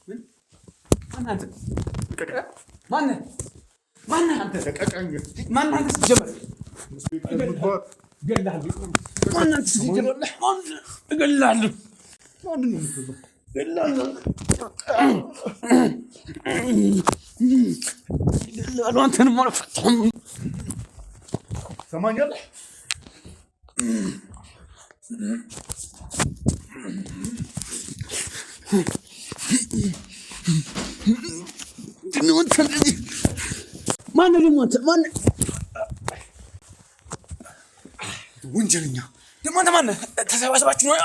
ምን አንተ ማን አንተ ተቀቀኝ ማን አንተ ጀመር ገላል ማን አንተ ጀመር ገላል ማን ነው የምትለው ገላል አንተን ማለት ሰማኛለህ ማን ወንጀለኛ ደግሞ አንተ ማነህ? ተሰባስባችሁ ነው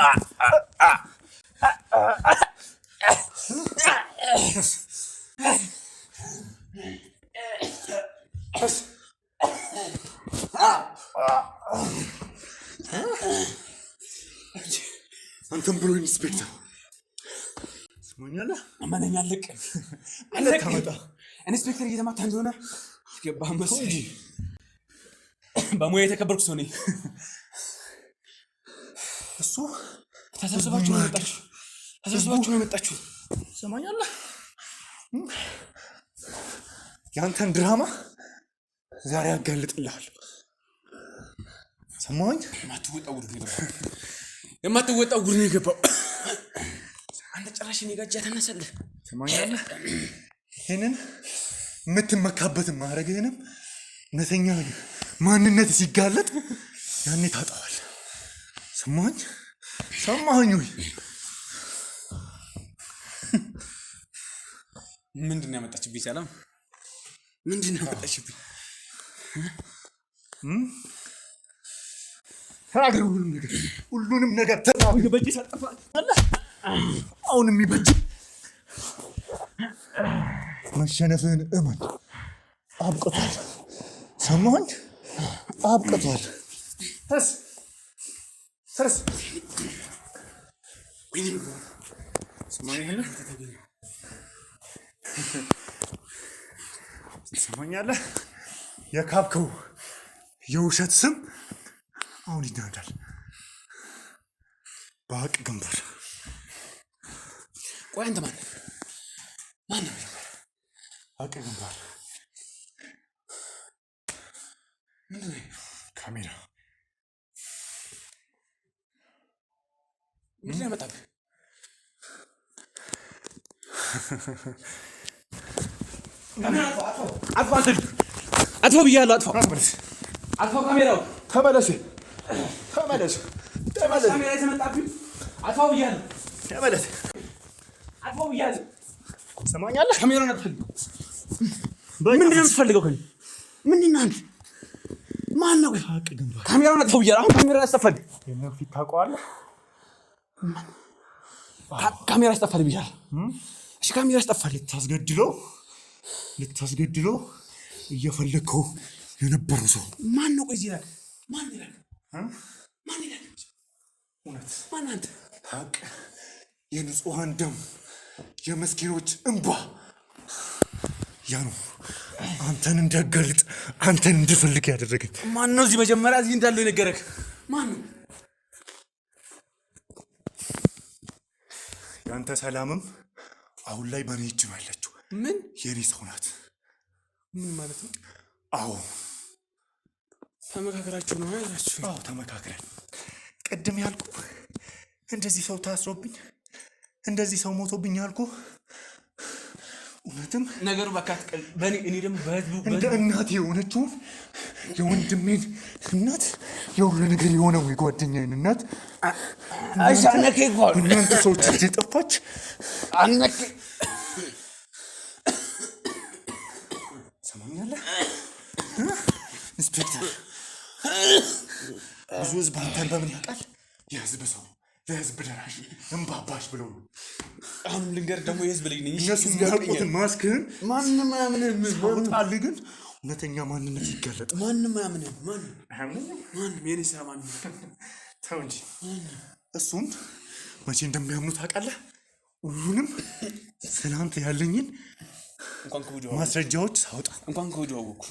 አንተም ብሎ ኢንስፔክተር ሰማኛለህ አማነኛ አለቀ ታመጣ ኢንስፔክተር እየተማታ እንደሆነ ገባህ መሰለኝ በሙያ የተከበርኩ ሰው ነኝ እሱ ተሰብስባችሁ ነው የመጣችሁ ሰማኛለህ ያንተን ድራማ ዛሬ አጋልጥልሃል ሰማኝ የማትወጣው ጉድ ነው የገባው አንተ ጭራሽ እኔ ጋር እጅ ተነሰልህ ሰማኛለህ ይሄንን የምትመካበትን ማድረግህንም እውነተኛ ማንነት ሲጋለጥ ያኔ ታጣዋል ሰማኝ ወይ ምንድን ነው ያመጣችብኝ ሰላም ምንድን ነው ያመጣችብኝ ተናገር ሁሉንም ነገር ተናገር በእጅ ሳጠፋ አሁን የሚበጅ መሸነፍህን እመን አብቅቷል ሰማኝ አብቅቷል ሰረስ ሰማኛለህ የካብከው የውሸት ስም አሁን ይናዳል በሀቅ ግንባር ቆይ አንተ ማን ነው ሀቅ ግንባር ምንድን ነው ካሜራ ምንድን ነው ያመጣብህ አጥፋው ብያለሁ አጥፋው ካሜራው ተመለስ ካሜራ የተመጣብኝ አጥፋው ብያለሁ ሰማኛለህ ካሜራውን አትፈልግ ምንድን ነው የምትፈልገው ከእኔ ምንድን ነው አንተ ማን ነው ሀቅ ግንባር ካሜራውን አጥፋው ብያለሁ አሁን ካሜራ ያስጠፋል የእኔን ፊት ታውቀዋለህ ካሜራ ያስጠፋል ብያለሁ እሺ ካሜራ ያስጠፋል ልታስገድለው እየፈለግከው የነበረው ሰው ማን ነው? ቆይ እዚህ ላይ ማን ይላል? እውነት ማን አንተ? ሀቅ የንጹሃን ደም የመስኪኖች እንባ ያ ነው አንተን እንዳጋልጥ አንተን እንድፈልግ ያደረገኝ። ማን ነው? እዚህ መጀመሪያ እዚህ እንዳለው የነገረክ ማን ነው? ያንተ ሰላምም አሁን ላይ በኔ እጅ ነው ያለችው። ምን የኔ ሰው ናት? ምን ማለት ነው? አዎ ተመካከራችሁ ነው ያላችሁ? አዎ ተመካክረን። ቅድም ያልኩ እንደዚህ ሰው ታስሮብኝ እንደዚህ ሰው ሞቶብኝ ያልኩ እውነትም ነገሩ ባካትቀል በኔ እኔ ደግሞ በህዝቡ እንደ እናቴ የሆነችውን የወንድሜን እናት የሁሉ ነገር የሆነው የጓደኛዬን እናት አሻነከ ይጓል እናንተ ሰዎች እየጠፋች አነከ ሰማኛለህ ኢንስፔክተር ብዙ ህዝብ አንተን በምን ያውቃል? የህዝብ ሰው ለህዝብ ደራሽ እንባባሽ ብለው ነው። አሁንም ልንገር ደግሞ የህዝብ ልጅ ነኝ። እነሱ የሚያውቁትን ማስክህን ማንም አያምንም። ሳወጣልህ ግን እውነተኛ ማንነት ይገለጥ። ማንም አያምንም። ማንም የኔ ስራ ማንም ተው እንጂ እሱን መቼ እንደሚያምኑ ታውቃለህ? ሁሉንም ስላንተ ያለኝን ማስረጃዎች ሳወጣ እንኳን ከወዲሁ አወኩ።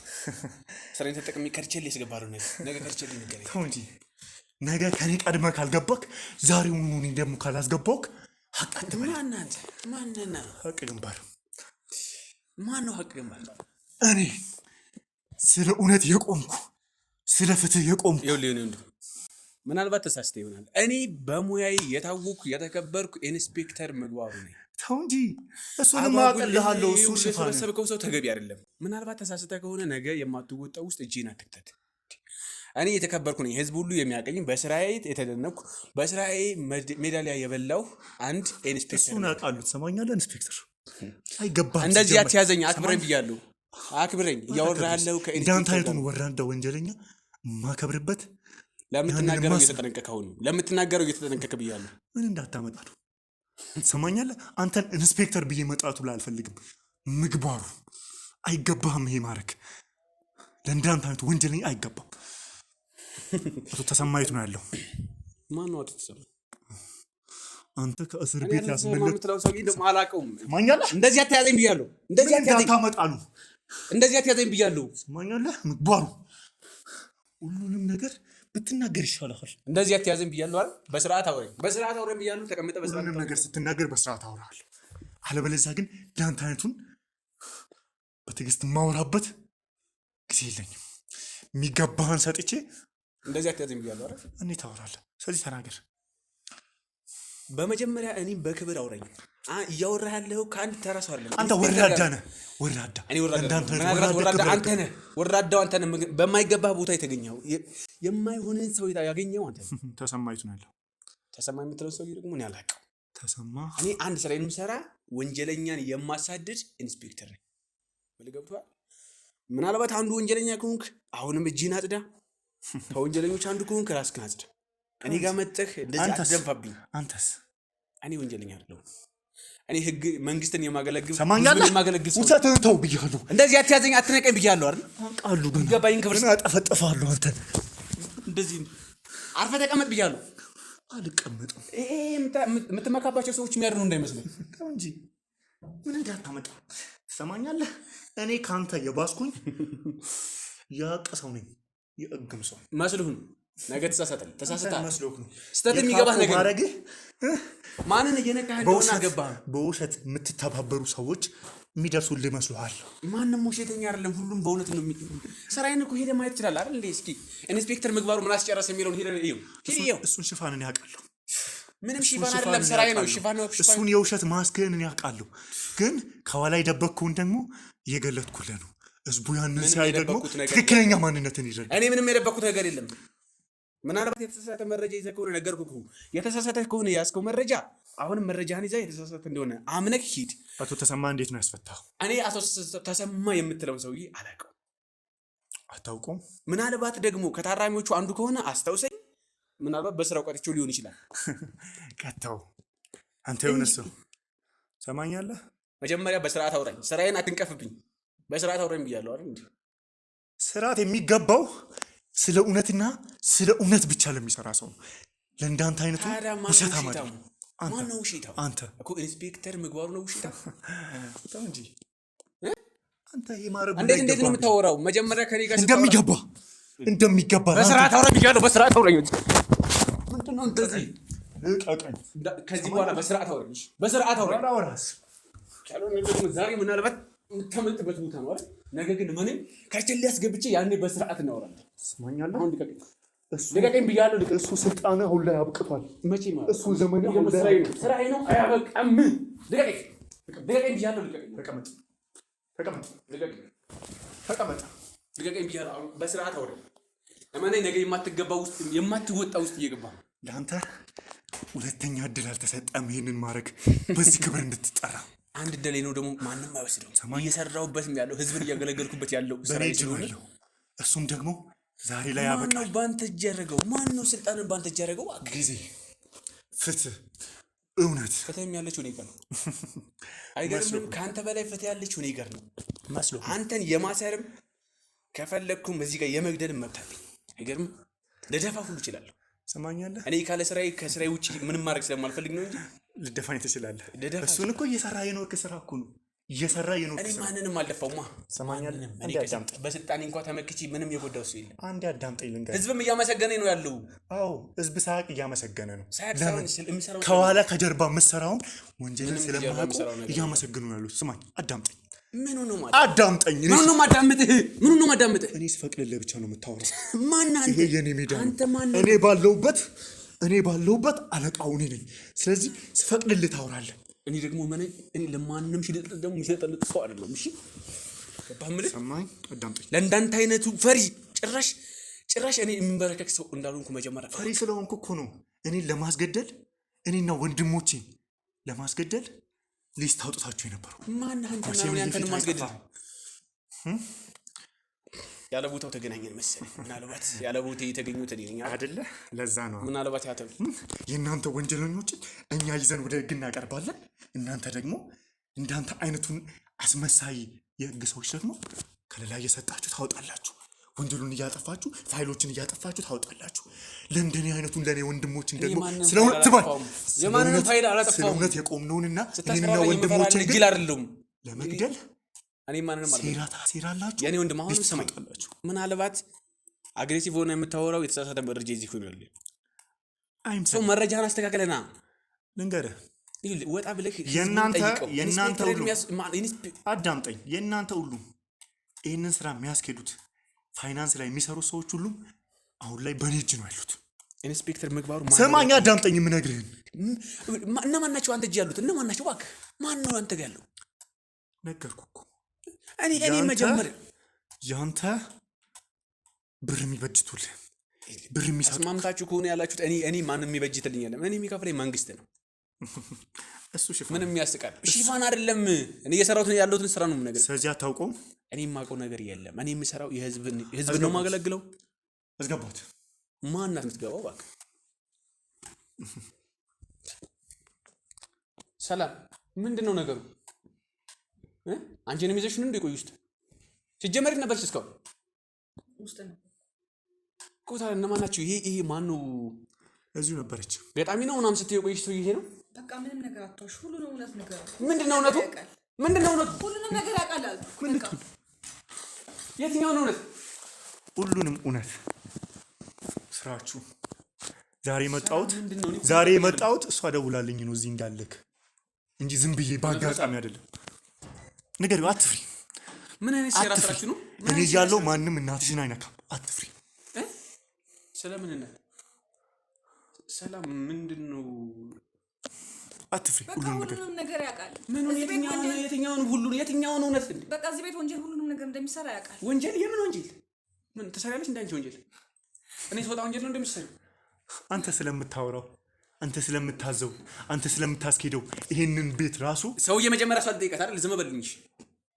ስራዬን ተጠቅሜ ከርቸሌ ያስገባለሁ። ነገ ከርቸሌ ንገረኝ። ተው እንጂ ነገ ከኔ ቀድመህ ካልገባክ ዛሬውኑ እኔ ደግሞ ካላስገባውክ ሀቅ አትበል። ማንና ሀቅ ግንባር ማን ነው? ሀቅ ግንባር እኔ ስለ እውነት የቆምኩ ስለ ፍትህ የቆምኩ ይኸውልህ ምናልባት ተሳስተ ይሆናል። እኔ በሙያዬ የታወኩ የተከበርኩ ኢንስፔክተር ምግባሩ ነኝ። ተው እንጂ እሱንም አውቅልሃለሁ። እሱ ሽፋን ሰበከው ሰው ተገቢ አይደለም። ምናልባት ተሳስተ ከሆነ ነገ የማትወጣው ውስጥ እጄን አትክተት። እኔ የተከበርኩ ነኝ። ህዝብ ሁሉ የሚያቀኝ በስራዬ የተደነኩ በስራዬ ሜዳሊያ የበላው አንድ ኢንስፔክተር። እሱን አውቃለሁ። ትሰማኛለህ ኢንስፔክተር? አይገባህም። እንደዚህ አትያዘኝ። አክብረኝ ብያለሁ። አክብረኝ። እያወራለሁ እንዳንተ አይነቱን ወራዳ ወንጀለኛ ማከብርበት ለምትናገረው እየተጠነቀቀው ነው። ለምትናገረው እየተጠነቀቀ ብያለሁ። ምን እንዳታመጣ ነው። ትሰማኛለህ? አንተን ኢንስፔክተር ብዬ መጥራቱ ላይ አልፈልግም። ምግባሩ አይገባህም። ይሄ ማረክ ለእንዳንተ አይነቱ ወንጀለኛ አይገባም። አቶ ተሰማ የት ነው ያለው? ማን ነው አቶ ተሰማ? አንተ ከእስር ቤት ያስመለጥ አላውቀውም። ትሰማኛለህ? እንደዚህ አትያዘኝ ብያለሁ። እንደዚህ እንዳታመጣሉ። እንደዚህ አትያዘኝ ብያለሁ። ትሰማኛለህ? ምግባሩ ሁሉንም ነገር ብትናገር ይሻላል። እንደዚህ አትያዘኝ ብያለሁ አይደል? በስርዓት አውረኝ። በስርዓት አውረኝ ብያለሁ። ተቀምጠህ በስርዓት ሁሉንም ነገር ስትናገር በስርዓት አውራለሁ። አለበለዚያ ግን ለአንተ አይነቱን በትዕግስት የማወራበት ጊዜ የለኝም። የሚገባህን ሰጥቼ እንደዚህ አትያዘኝ ብያለሁ አይደል? እኔ ታወራለህ። ስለዚህ ተናገር። በመጀመሪያ እኔም በክብር አውረኝ። እያወራህ ያለኸው ከአንድ ተራ ሰው አይደለም። አንተ ወራዳ ነህ። ወራዳ እኔ ወራዳ አንተ ነህ። ወራዳው አንተ ነህ። በማይገባህ ቦታ የተገኘው የማይሆንን ሰው ያገኘው አንተ ነህ። ተሰማ የት ነው ያለው? ተሰማ የምትለው ሰው ደግሞ እኔ አላውቀውም። ተሰማ እኔ አንድ ስራዬን የምሰራ ወንጀለኛን የማሳድድ ኢንስፔክተር ነኝ። ወል ገብቶሃል? ምናልባት አንዱ ወንጀለኛ ከሆንክ አሁንም እጅህን አጽዳ። ከወንጀለኞች አንዱ ከሆንክ ራስህን አጽዳ። እኔ ጋር መጥተህ እንደዚህ አትደንፋብኝ። አንተስ? እኔ ወንጀለኛ አይደለሁም። እኔ ህግ መንግስትን የማገለግል የማገለግል ውሰትህን ተው ብያለሁ። እንደዚህ አትያዘኝ፣ አትነቀኝ ብያለሁ አይደል? አውቃለሁ። ግን ገባኝ። ክብር አጠፈጥፋለሁ። አንተ እንደዚህ አርፈህ ተቀመጥ ብያለሁ። አልቀመጥም። ይሄ የምትመካባቸው ሰዎች የሚያድኑ እንዳይመስለኝ እንጂ ምን እንዳታመጣ። ትሰማኛለህ? እኔ ከአንተ የባስኩኝ ያቀሰው ነኝ። የእግም ሰው መስልህ ነው። ነገ ተሳሳተል ተሳሳታ መስሎህ ነው። ስተት የሚገባህ ነገር ማረግህ ማንን እየነካህ እንደሆነ አገባህ። በውሸት የምትተባበሩ ሰዎች የሚደርሱልህ ይመስሉሃል። ማንም ውሸተኛ አይደለም። ሁሉም በእውነት ነው። ስራዬን እኮ ሄደህ ማየት ትችላለህ አይደል? እንዴ እስኪ ኢንስፔክተር ምግባሩ ምን አስጨረሰ የሚለውን ሄደህ ይኸው። እሱን ሽፋንን ያውቃለሁ። ምንም ሽፋን አይደለም፣ ስራዬ ነው። ሽፋን ነው። እሱን የውሸት ማስክህን ያውቃለሁ። ግን ከኋላ የደበቅኩውን ደግሞ እየገለጥኩልህ ነው። ህዝቡ ያንን ሲያይ ደግሞ ትክክለኛ ማንነትን ይረዳል። እኔ ምንም የደበቅኩት ነገር የለም። ምናልባት የተሳሳተ መረጃ ይዘህ ከሆነ ነገርኩህ። የተሳሳተ ከሆነ ያዝከው መረጃ አሁንም መረጃህን ይዘህ የተሳሳተ እንደሆነ አምነህ ሂድ። አቶ ተሰማ እንዴት ነው ያስፈታው? እኔ አቶ ተሰማ የምትለውን ሰውዬ አላውቀውም። አታውቀውም? ምናልባት ደግሞ ከታራሚዎቹ አንዱ ከሆነ አስታውሰኝ። ምናልባት በስራው ቀጥቼው ሊሆን ይችላል። ቀጥተው አንተ የሆነ ሰው ሰማኛለህ። መጀመሪያ በስርዓት አውራኝ። ስራዬን አትንቀፍብኝ። በስርዓት አውራኝ ብያለሁ አይደል? እንዴ ስርዓት የሚገባው ስለ እውነትና ስለ እውነት ብቻ ለሚሰራ ሰው ነው። ለእንዳንተ አይነቱ ውሸታም አይደለም። ማን ነው ውሸታም? አንተ እኮ ኢንስፔክተር ምግባሩ ነው ውሸታም። ተው እንጂ አንተ የማረጉ እንዴት ነው የምታወራው? መጀመሪያ ከኔ ጋር እንደሚገባ በስርዓት አውራኝ ብያለሁ። በስርዓት አውራኝ። ምንድን ነው እንደዚህ? ከዚህ በኋላ በስርዓት አውራኝ። በስርዓት አውራኝ። ካልሆነ ደግሞ ዛሬ ምናልባት የምታመልጥበት ቦታ ነው አይደል? ነገ ግን ምንም ከርቸሌ ያስገብቼ ያኔ በስርዓት እናወራለን። ስማኛለህ? አሁን ልቀቀኝ ብያለሁ። እሱ ስልጣን አሁን ላይ አብቅቷል። መቼ ማለት እሱ ዘመን አሁን ላይ ስራዬ ነው። አያበቃም። ልቀቀኝ ብያለሁ። ተቀመጥ። ልቀቀኝ ብያለሁ። በስርዓት አውራኝ። ለማንኛውም ነገ የማትወጣ ውስጥ እየገባ ነው። ለአንተ ሁለተኛ እድል አልተሰጠም። ይሄንን ማድረግ በዚህ ክብር እንድትጠራ አንድ እድሌ ነው ደግሞ ማንም አይወስደው። እየሰራሁበትም ያለው ህዝብን እያገለገልኩበት ያለው ስራ ነው። እሱም ደግሞ ዛሬ ላይ ማን ያበቃል። ነው ባንተ እጅ ያደረገው? ማን ነው ስልጣንን ባንተ እጅ ያደረገው? ጊዜ፣ ፍትህ፣ እውነት ፍትህም ያለችው እኔ ጋር ነው። አይገርምም? ከአንተ በላይ ፍትህ ያለችው እኔ ጋር ነው መስሎ አንተን የማሰርም ከፈለግኩም እዚህ ጋር የመግደልም መብት አለኝ። አይገርምም? ልደፋ ሁሉ እችላለሁ። ሰማኛለህ? እኔ ካለ ስራዬ ከስራዬ ውጭ ምንም ማድረግ ስለማልፈልግ ነው እንጂ ልደፋኝ ትችላለህ። ልደፋ እሱን እኮ እየሰራ የኖርክ ስራ እኮ ነው እየሰራ የኖርክ እኔ ስራ። ማንንም አልደፋውማ። ሰማኛለህ? እኔ በስልጣኔ እንኳን ተመክቼ ምንም የጎዳው ሰው የለም። አንዴ አዳምጠኝ ልንገርህ። ህዝብም እያመሰገነኝ ነው ያለው። አዎ ህዝብ ሳያቅ እያመሰገነ ነው። ሳያቅ ለምን? ሳይሆን የሚሰራው ከኋላ ከጀርባ የምትሰራውን ወንጀልን ምንም ስለማያውቁ የምሰራው ነገር እያመሰግኑ ነው ያሉት። ስማኝ፣ አዳምጠኝ፣ ምን ነው ማለት አዳምጠኝ። ምን ነው ማዳምጥህ? ምን ነው ማዳምጥህ? እኔ ስፈቅድልህ ብቻ ነው የምታወራው። ማን አንተ? ይሄ የኔ ሜዳ ነው። አንተ ማን? እኔ ባለሁበት አለቃው እኔ ነኝ። ስለዚህ ስፈቅድልህ ታወራለህ። እኔ ደግሞ እኔ ለማንም ሽልጥ ደግሞ የሚሰጠልጥ ሰው አይደለም። እሺ ገባህ? ምን ሰማኝ፣ አዳምጠኝ። ለእንዳንተ አይነቱ ፈሪ ጭራሽ እኔ የምንበረከክ ሰው እንዳልሆንኩ መጀመሪያ ፈሪ ስለሆንኩ እኮ ነው እኔን ለማስገደል እኔና ወንድሞቼን ለማስገደል ሊስት አውጥታችሁ የነበረው። ማን አንተ ነው ያንተን ማስገደል? ያለ ቦታው ተገናኘን መሰለኝ። ምናልባት ያለ ቦታው የተገኙት እኔ ነኝ አይደለ? ለዛ ነው ምናልባት ያተው የእናንተ ወንጀለኞችን እኛ ይዘን ወደ ህግ እናቀርባለን። እናንተ ደግሞ እንዳንተ አይነቱን አስመሳይ የህግ ሰዎች ደግሞ ከሌላ እየሰጣችሁ ታወጣላችሁ። ወንጀሉን እያጠፋችሁ ፋይሎችን እያጠፋችሁ ታወጣላችሁ። ለእንደኔ አይነቱን ለኔ ወንድሞችን ደግሞ የማንንም ፋይል አላጠፋውም። ስለእውነት የቆምነውንና እኔና ወንድሞችን ግን አይደለም ለመግደል እኔ ማንንም ሴራ ታሴራላችሁ። የኔ ወንድም አሁንም ሰማይጣላችሁ። ምናልባት አግሬሲቭ ሆነ የምታወራው የተሳሳተ መረጃ እዚህ ሆኖ ያለ ሰው መረጃን አስተካክለና ልንገርህ። ወጣ ብለህ የእናንተ ሁሉ አዳምጠኝ። የእናንተ ሁሉ ይህንን ስራ የሚያስኬዱት ፋይናንስ ላይ የሚሰሩ ሰዎች ሁሉ አሁን ላይ በኔ እጅ ነው ያሉት። ኢንስፔክተር ምግባሩ ሰማኝ፣ አዳምጠኝ የምነግርህን። እነማን ናቸው አንተ እጅ ያሉት? እነማን ናቸው? እባክህ ማን ነው አንተ ጋር ያለው? ነገርኩህ እኮ እኔ መጀመሪያ ያንተ ብር የሚበጅቱልህ ብር የሚሰጡ አስማምታችሁ ከሆነ ያላችሁት እኔ ማንም የሚበጅትልኝ የለም። እኔ የሚከፍለኝ መንግስት ነው። እሱ ሽፋን ምንም ያስቃል። ሽፋን አይደለም። እኔ እየሰራሁት ያለሁትን ስራ ነው የምነግርህ። ስለዚህ አታውቀውም። እኔ የማውቀው ነገር የለም። እኔ የምሰራው ህዝብ ነው የማገለግለው። አስገባት። ማን ናት የምትገባው? እባክህ ሰላም፣ ምንድን ነው ነገሩ? አንቺንም ይዘሽ ነው እንደ ቆይ ውስጥ ሲጀመር ነበርሽ እስካሁን ውስጥ ነው እኮ። ታዲያ እነማን ናቸው? ይሄ ማን ነው? እዚሁ ነበረች። ገጣሚ ነው ምናምን ስትይ ቆይሽ ሰው ይሄ ነው። በቃ ምንም ነገር አትዋሽ። ሁሉንም እውነት ነገር ምንድን ነው እውነቱ? ሁሉንም ነገር ያውቃል። የትኛውን እውነት? ሁሉንም እውነት። ስራችሁ ዛሬ የመጣሁት እሷ ደውላልኝ ነው እዚህ እንዳለክ እንጂ ዝም ብዬ በአጋጣሚ አይደለም። ነገር አትፍሪ። ምን አይነት ሴራ ስራችሁ ነው? እኔ እያለሁ ማንም እናትሽን አይነካም። አትፍሪ። ስለምንነት ሰላም ምንድን ነው? አትፍሪ። ሁሉንም ነገር ያውቃል። የትኛውን እውነት? በቃ እዚህ ቤት ወንጀል ሁሉንም ነገር እንደሚሰራ ያውቃል። ወንጀል? የምን ወንጀል? ምን ትሰሪያለሽ? እንዳንቺ ወንጀል እኔ ስወጣ ወንጀል ነው እንደምትሰሪው? አንተ ስለምታወራው፣ አንተ ስለምታዘው፣ አንተ ስለምታስኬደው ይሄንን ቤት ራሱ ሰውዬ መጀመሪያ ሰው አልጠይቀት አይደል? ዝም በልኝ። እሺ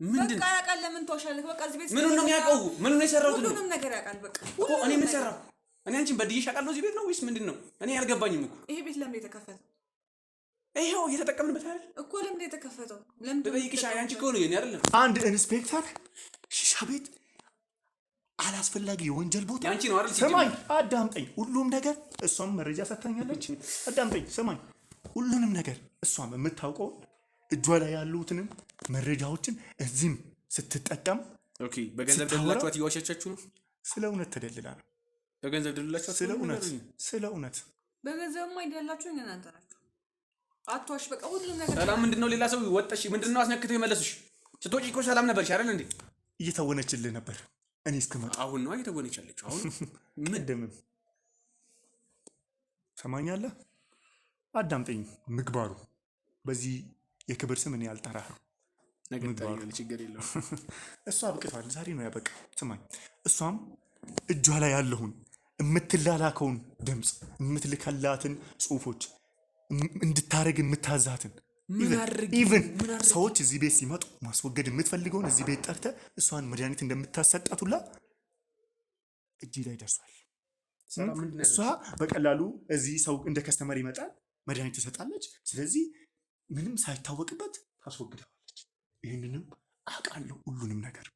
ምንድን በቃ ያውቃል። ለምን ተዋሻለህ? በቃ እዚህ ቤት ምን ነው የሚያውቀው? ምን ነው የሰራሁት? ሁሉንም ነገር ያውቃል። በቃ እኔ ምን ሰራሁ? እኔ አንቺን በድዬሽ አውቃለሁ እዚህ ቤት ነው ወይስ ምንድን ነው? እኔ አልገባኝም እኮ። ይሄ ቤት ለምን የተከፈተው? ይሄው እየተጠቀምንበት አይደል እኮ። ለምን የተከፈተው? ለምን በጠይቅሽ አንቺ እኮ ነው የኔ አይደለም። አንድ ኢንስፔክተር ሺሻ ቤት አላስፈላጊ የወንጀል ቦታ ያንቺ ነው አይደል? ሰማኝ፣ አዳምጠኝ። ሁሉም ነገር እሷም መረጃ ሰጥታኛለች። አዳምጠኝ፣ ሰማኝ። ሁሉንም ነገር እሷም የምታውቀው እጇ ላይ ያሉትንም መረጃዎችን እዚህም ስትጠቀም ኦኬ። በገንዘብ ደልላችኋት እየዋሸቻችሁ ነው? ስለ እውነት ተደልላ ነው። በገንዘብ ደልላችኋት? ስለ እውነት በገንዘብማ አይደላችሁ እናንተ ናችሁ። አትዋሽ። በቃ ሁሉንም ነገር ሰላም። ምንድነው ሌላ ሰው ወጣሽ? ምንድነው አስነክተው የመለሱሽ? ስትወጪ እኮ ሰላም ነበርሽ አይደል እንዴ? እየተወነችልህ ነበር እኔ እስክመጣ። አሁን ነው እየተወነች ያለችው። አሁን ምንድነው? ሰማኛለህ? አዳምጠኝ። ምግባሩ በዚህ የክብር ስም እኔ አልጠራህም። ነገጣኝ ችግር የለውም። እሷ አብቅቷል። ዛሬ ነው ያበቃ። ስማኝ፣ እሷም እጇ ላይ ያለውን የምትላላከውን ድምፅ፣ የምትልከላትን ጽሁፎች እንድታረግ የምታዛትን ኢቭን ሰዎች እዚህ ቤት ሲመጡ ማስወገድ የምትፈልገውን እዚህ ቤት ጠርተህ እሷን መድኃኒት እንደምታሰጣቱላ እጅ ላይ ደርሷል። እሷ በቀላሉ እዚህ ሰው እንደ ከስተመር ይመጣል፣ መድኃኒት ትሰጣለች። ስለዚህ ምንም ሳይታወቅበት ታስወግደዋለች። ይህንንም አውቃለሁ። ሁሉንም ነገር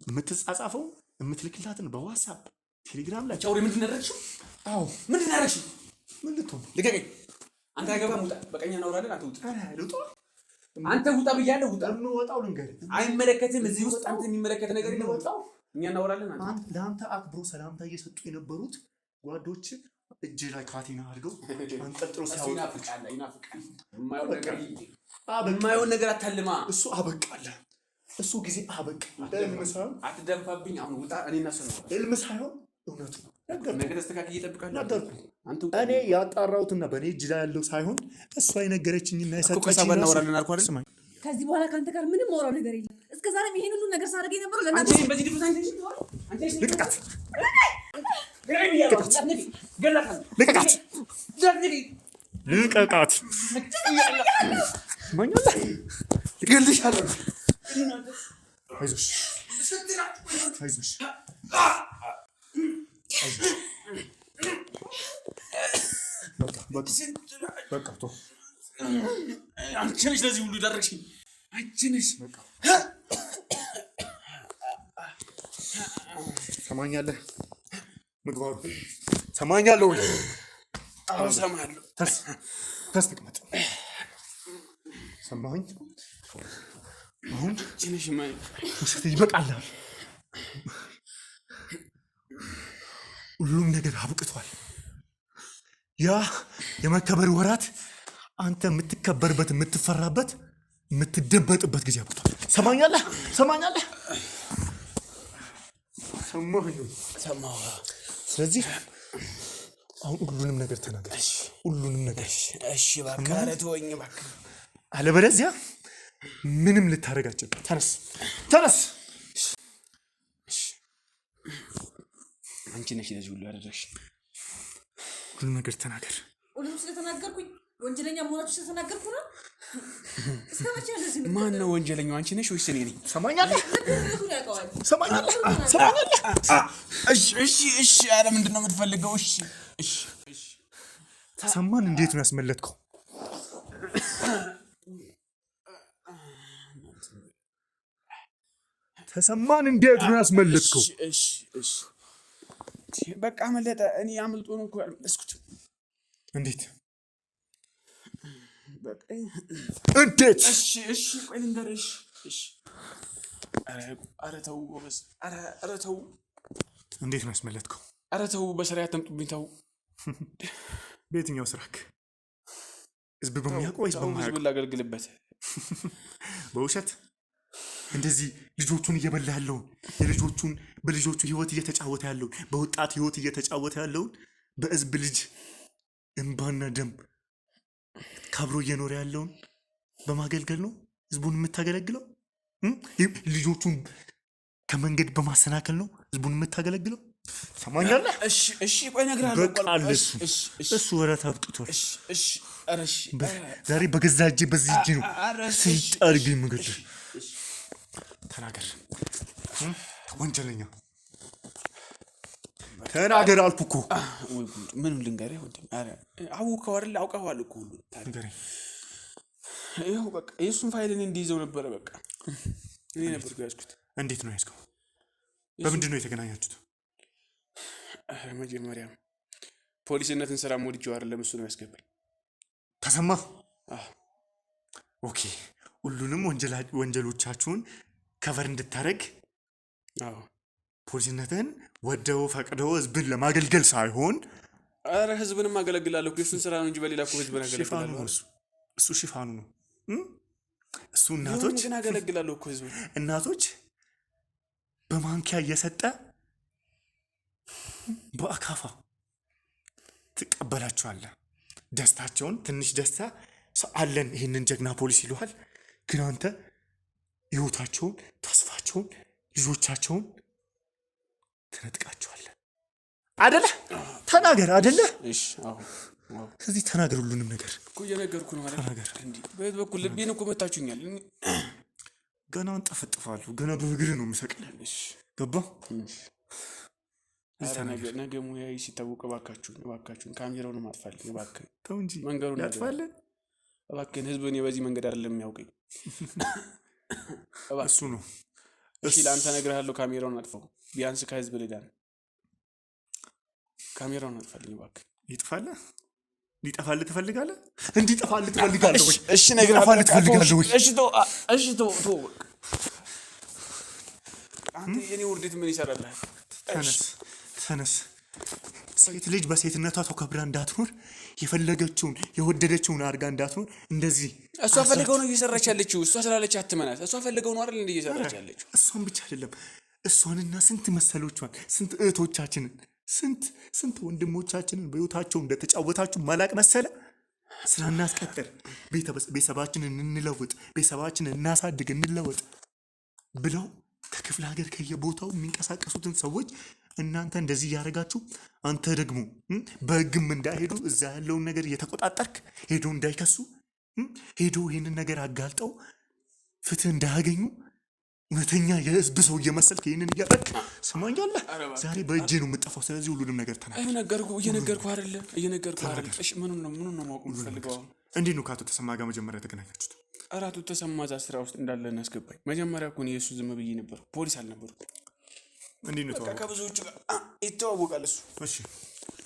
የምትጻጻፈው የምትልክላትን በዋትስአፕ ቴሌግራም ላይ ቻውሪ ምንድን ያደረግሽው? አዎ ምንድን ያደረግሽው? ምን ልትሆን? ልቀቀኝ። አንተ አይገባም። ውጣ። በቀኛ እናወራለን። አንተ ውጣ። ልውጣ? አንተ ውጣ ብያለሁ። ውጣ። የምወጣው ልንገርህ፣ አይመለከትም። እዚህ ውስጥ አንተ የሚመለከት ነገር የለም። ውጣ። እኛ እናወራለን። ለአንተ አክብሮ ሰላምታ እየሰጡ የነበሩት ጓዶች እጅ ላይ ካቴና አድርገው አንጠልጥሎ ሲያወጡ ይናፍቃል። የማይሆን ነገር አታልማ። እሱ አበቃለ። እሱ ጊዜ አበቃ። አትደንፋብኝ። አሁን ውጣ። እኔ እና እሱ ነው። ህልም ሳይሆን እውነቱ ነገ ተስተካክዬ እጠብቃለሁ። እኔ ያጣራሁትና በእኔ እጅ ላይ ያለው ሳይሆን እሷ የነገረችኝና የሰጠችኝ እናወራለን አልኩህ አይደል? ስማኝ፣ ከዚህ በኋላ ከአንተ ጋር ምንም ማውራው ነገር የለም። እስከ ዛሬም ይሄን ሁሉ ነገር ሳደርግ የነበረው ልቀቃት። እገልሻለሁ። አይዞሽ አይዞሽ በቃ አንቺ ነሽ ለዚህ ሁሉ ዳረግሽኝ። አንቺ ነሽ። ሰማኛለህ? ምግባሩ ሰማኛለህ ወይ? አዎ ሰማለሁ። ተቀመጥ። ሰማኸኝ? አሁን አንቺ ነሽ ውሸት ይበቃል። ሁሉም ነገር አብቅቷል። ያ የመከበር ወራት አንተ የምትከበርበት፣ የምትፈራበት፣ የምትደበጥበት ጊዜ አብቅቷል። ሰማኛለህ? ሰማኛለህ? ሰማሁ። ስለዚህ አሁን ሁሉንም ነገር ተናገር። ሁሉንም ነገር። እሺ እባክህ፣ ኧረ ተወኝ እባክህ። አለበለዚያ ምንም ልታደርግ አትችልም። ተነስ። አንቺ ነሽ ለዚህ ሁሉ ያደረግሽ። ሁሉም ነገር ተናገር። ሁሉም ስለተናገርኩኝ ወንጀለኛ መሆናችሁ ስለተናገርኩ ነው። እስከመቼ እንደዚህ ነው? ማን ነው ወንጀለኛው? አንቺ ነሽ ወይስ እኔ ነኝ? ሰማኛለህ? እሺ። ኧረ ምንድን ነው የምትፈልገው? እሺ። ተሰማን እንዴት ነው ያስመለጥከው? ተሰማን እንዴት ነው ያስመለጥከው? እሺ። በቃ አመለጠ። እኔ አምልጦ ነው እኮ ያልመለስኩት። እንዴት? እሺ። ቆይ ልንገርሽ። እሺ። ኧረ ተው ጎበዝ። ኧረ ተው። እንዴት ነው ያስመለጥከው? ኧረ ተው፣ በስራ ያተምጡብኝ። ተው። በየትኛው ስራክ? ህዝብ በሚያውቀው ወይስ በማያውቀው? ህዝብ ላገልግልበት። በውሸት እንደዚህ ልጆቹን እየበላ ያለውን በልጆቹ ህይወት እየተጫወተ ያለውን በወጣት ህይወት እየተጫወተ ያለውን በህዝብ ልጅ እንባና ደም ካብሮ እየኖረ ያለውን በማገልገል ነው ህዝቡን የምታገለግለው? ልጆቹን ከመንገድ በማሰናከል ነው ህዝቡን የምታገለግለው? ሰማኛለህ? እሺ። ቆይ እነግርሃለሁ። እሱ ወራት አብቅቷል። እሺ። ዛሬ በገዛ እጄ በዚህ እጄ ነው ሲጣርግ የምገድል። ተናገር ወንጀለኛ፣ ተናገር አልኩህ እኮ። ምን ልንገርህ? አውቀው አይደል? አውቀዋል እኮ ሁሉ። ይኸው በቃ የእሱን ፋይል እኔ እንዲይዘው ነበረ። በቃ እኔ ነበር ያዝኩት። እንዴት ነው ያዝከው? በምንድን ነው የተገናኛችሁት? መጀመሪያ ፖሊስነትን ስራ ሞድጄው አይደለም እሱ ነው ያስገባኝ። ተሰማ? ኦኬ። ሁሉንም ወንጀሎቻችሁን ከቨር እንድታደርግ ፖሊስነትን ወደው ፈቅደው ህዝብን ለማገልገል ሳይሆን። ኧረ ህዝብንም አገለግላለሁ። የእሱን ስራ ነው እንጂ በሌላ እኮ ህዝብን አገለግላለሁ። እሱ ሽፋኑ ነው። እሱ እናቶች ግን አገለግላለሁ እኮ ህዝብን። እናቶች በማንኪያ እየሰጠ በአካፋ ትቀበላቸዋለህ። ደስታቸውን ትንሽ ደስታ አለን ይህንን ጀግና ፖሊስ ይሉሃል። ግን አንተ ህይወታቸውን፣ ተስፋቸውን፣ ልጆቻቸውን ትነጥቃቸዋለህ። አደለ? ተናገር። አደለ? ስለዚህ ተናገር። ሁሉንም ነገር እኮ እየነገርኩህ ነው። ተናገር። በየት በኩል ልቤን እኮ መታችሁኛል። ገና እንጠፈጥፋለሁ። ገና በእግርህ ነው የምሰቅልህ። ገባ? ኧረ ነገ ሙያዬ ሲታወቅ እባካችሁን ካሜራውን አጥፋልኝ እባክህ። ተው እንጂ መንገዱን ያጥፋልህ እባክህን። ህዝብ እኔ በዚህ መንገድ አይደለም የሚያውቀኝ። እሱ ነው። እሺ ለአንተ እነግርሃለሁ፣ ካሜራውን አጥፋው ቢያንስ ከህዝብ ልዳን። ካሜራውን አጥፋልኝ እባክህ። ይጥፋልህ? እንዲጠፋልህ ትፈልጋለህ? እንዲጠፋልህ ትፈልጋለህ ወይ? እሺ እነግርሃለሁ ትፈልጋለህ ወይ? እሺ ተው አንተ የኔ ውርደት ምን ይሰራልህ? ተነስ። ሴት ልጅ በሴትነቷ ተከብራ እንዳትኖር የፈለገችውን የወደደችውን አድርጋ እንዳትኖር እንደዚህ እሷ ፈልገው ነው እየሰራች ያለችው። እሷ ስላለች አትመናት። እሷ ፈልገው ነው አይደል እንደ እየሰራች ያለችው። እሷን ብቻ አይደለም እሷንና ስንት መሰሎቿን ስንት እህቶቻችንን ስንት ወንድሞቻችንን በህይወታቸው እንደተጫወታችሁ ማላቅ መሰለ። ስራ እናስቀጥር፣ ቤተሰባችንን እንለውጥ፣ ቤተሰባችንን እናሳድግ፣ እንለወጥ ብለው ከክፍለ ሀገር ከየቦታው የሚንቀሳቀሱትን ሰዎች እናንተ እንደዚህ እያደረጋችሁ አንተ ደግሞ በህግም እንዳይሄዱ እዛ ያለውን ነገር እየተቆጣጠርክ ሄዶ እንዳይከሱ ሄዶ ይህንን ነገር አጋልጠው ፍትህ እንዳያገኙ እውነተኛ የህዝብ ሰው እየመሰልክ ይህንን እያደረግ ስማኛለህ። ዛሬ በእጄ ነው የምጠፋው። ስለዚህ ሁሉንም ነገር ተናገር። እየነገርኩህ አይደለ? እሺ ምኑን ነው ማወቅ የምትፈልገው? እንዴት ነው ከአቶ ተሰማ ጋር መጀመሪያ የተገናኛችሁት? አቶ ተሰማ እዛ ስራ ውስጥ እንዳለ እናስገባኝ። መጀመሪያ እኮ እኔ የእሱ ዝም ብዬ ነበር፣ ፖሊስ አልነበርኩም። እንዴት ነው ተዋወቁ? ከብዙዎቹ ጋር ይተዋወቃል እሱ። እሺ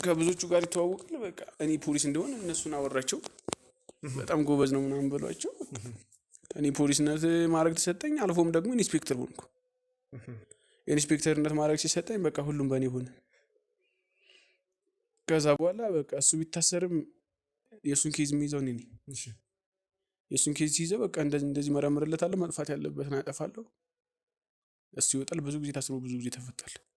ከብዙዎቹ ጋር ይተዋወቃል። በቃ እኔ ፖሊስ እንደሆነ እነሱን አወራቸው። በጣም ጎበዝ ነው ምናምን በሏቸው። እኔ ፖሊስነት ማድረግ ተሰጠኝ። አልፎም ደግሞ ኢንስፔክተር ሆንኩ። የኢንስፔክተርነት ማድረግ ሲሰጠኝ በቃ ሁሉም በእኔ ሆነ። ከዛ በኋላ በቃ እሱ ቢታሰርም የእሱን ኬዝ የሚይዘው እኔ ነኝ። የእሱን ኬዝ ሲይዘው በቃ እንደዚህ መረምርለታለሁ። መጥፋት ያለበትን አጠፋለሁ። እሱ ይወጣል። ብዙ ጊዜ ታስሮ ብዙ ጊዜ ተፈቷል።